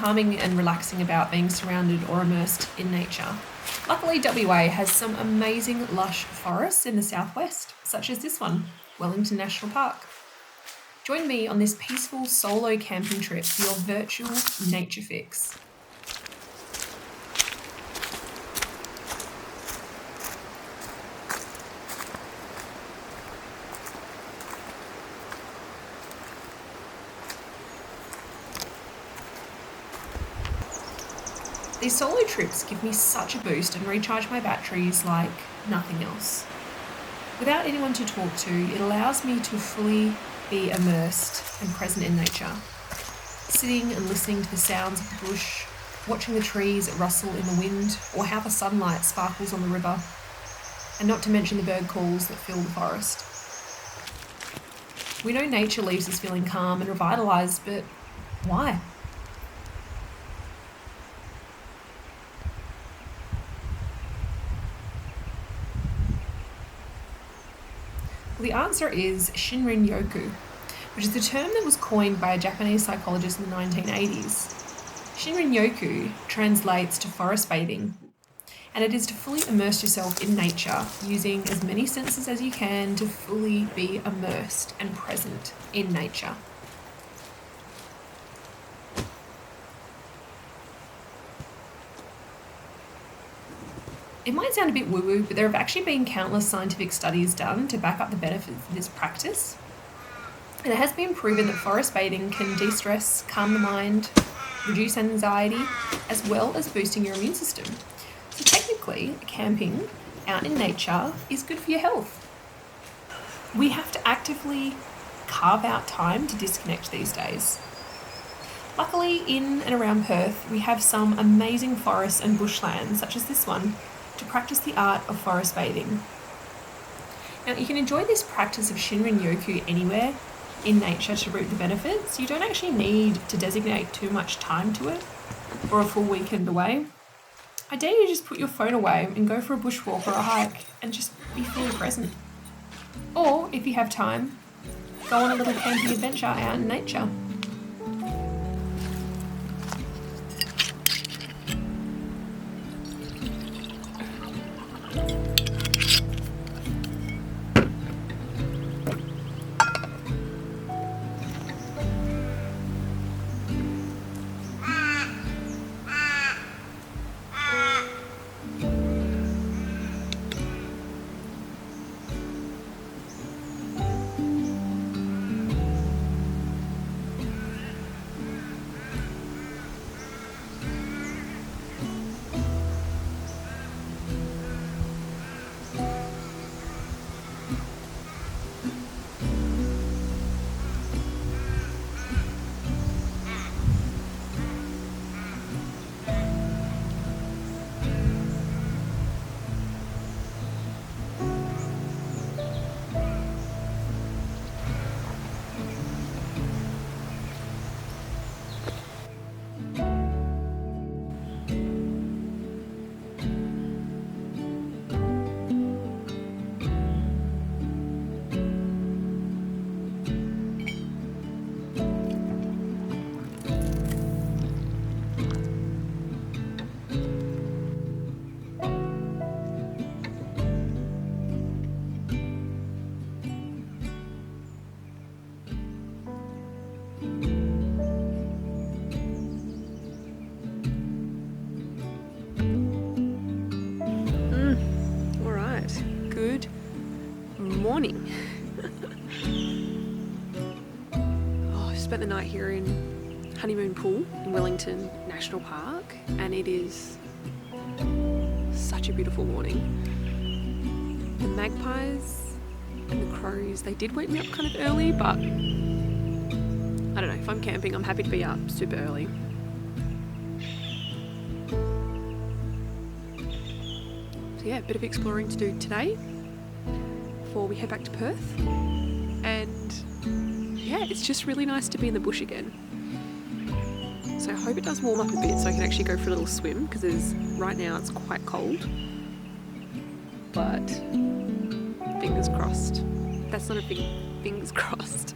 calming and relaxing about being surrounded or immersed in nature. Luckily, WA has some amazing lush forests in the southwest, such as this one, Wellington National Park. Join me on this peaceful solo camping trip for your virtual nature fix. These solo trips give me such a boost and recharge my batteries like nothing else. Without anyone to talk to, it allows me to fully be immersed and present in nature. Sitting and listening to the sounds of the bush, watching the trees rustle in the wind, or how the sunlight sparkles on the river, and not to mention the bird calls that fill the forest. We know nature leaves us feeling calm and revitalised, but why? Well, the answer is Shinrin-yoku, which is the term that was coined by a Japanese psychologist in the 1980s. Shinrin-yoku translates to forest bathing, and it is to fully immerse yourself in nature using as many senses as you can to fully be immersed and present in nature. It might sound a bit woo-woo, but there have actually been countless scientific studies done to back up the benefits of this practice. And it has been proven that forest bathing can de-stress, calm the mind, reduce anxiety, as well as boosting your immune system. So technically, camping out in nature is good for your health. We have to actively carve out time to disconnect these days. Luckily, in and around Perth, we have some amazing forests and bushlands, such as this one, to practice the art of forest bathing. Now, you can enjoy this practice of Shinrin-yoku anywhere in nature to reap the benefits. You don't actually need to designate too much time to it or a full weekend away. I dare you just put your phone away and go for a bushwalk or a hike and just be fully present. Or, if you have time, go on a little camping adventure out in nature. Morning. I spent the night here in Honeymoon Pool in Wellington National Park, and it is such a beautiful morning. The magpies and the crows, they did wake me up kind of early, but I don't know, if I'm camping, I'm happy to be up super early. So yeah, a bit of exploring to do today before we head back to Perth, and yeah, it's just really nice to be in the bush again. So I hope it does warm up a bit so I can actually go for a little swim, because right now it's quite cold, but fingers crossed. That's not a thing, fingers crossed.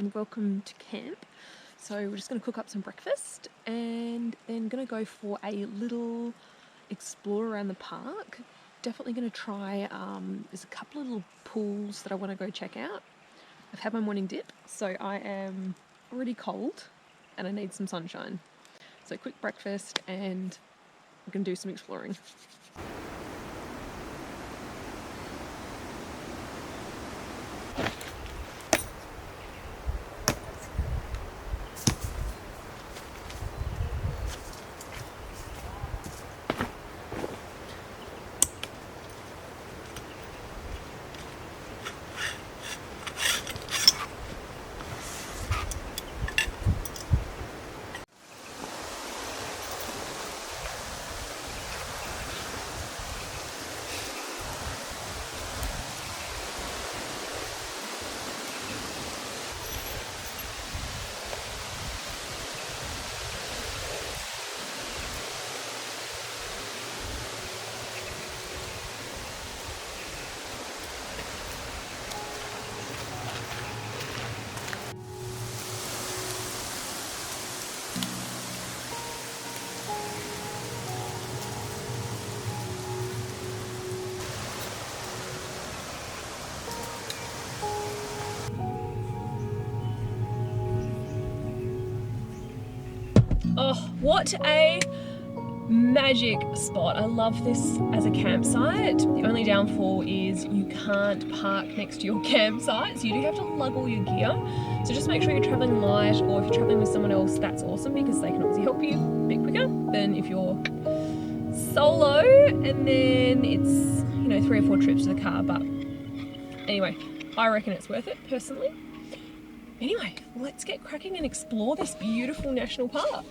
and welcome to camp. So we're just going to cook up some breakfast and then going to go for a little explore around the park. Definitely going to try, there's a couple of little pools that I want to go check out. I've had my morning dip, so I am already cold and I need some sunshine. So quick breakfast and we're going to do some exploring. Oh, what a magic spot. I love this as a campsite. The only downfall is you can't park next to your campsite, so you do have to lug all your gear. So just make sure you're traveling light, or if you're traveling with someone else, that's awesome because they can obviously help you a bit quicker than if you're solo and then it's, 3 or 4 trips to the car. But anyway, I reckon it's worth it personally. Anyway, let's get cracking and explore this beautiful national park.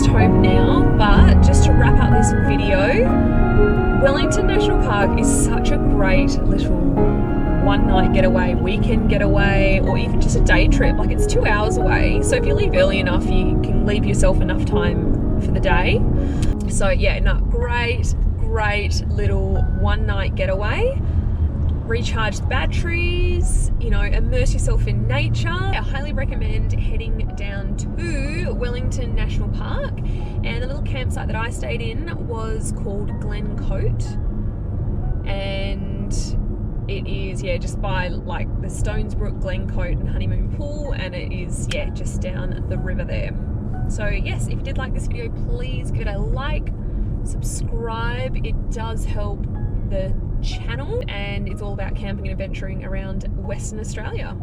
Home now, but just to wrap up this video, Wellington National Park is such a great little one-night getaway, weekend getaway, or even just a day trip. Like, it's 2 hours away, so if you leave early enough you can leave yourself enough time for the day. So yeah, no, great little one-night getaway. Recharge the batteries, immerse yourself in nature. I highly recommend heading down to Wellington National Park, and the little campsite that I stayed in was called Glencoat, and it is just by like the Stonesbrook, Glencoat and Honeymoon Pool, and it is just down the river there. So yes, if you did like this video, please give it a like, subscribe. It does help the channel, and it's all about camping and adventuring around Western Australia.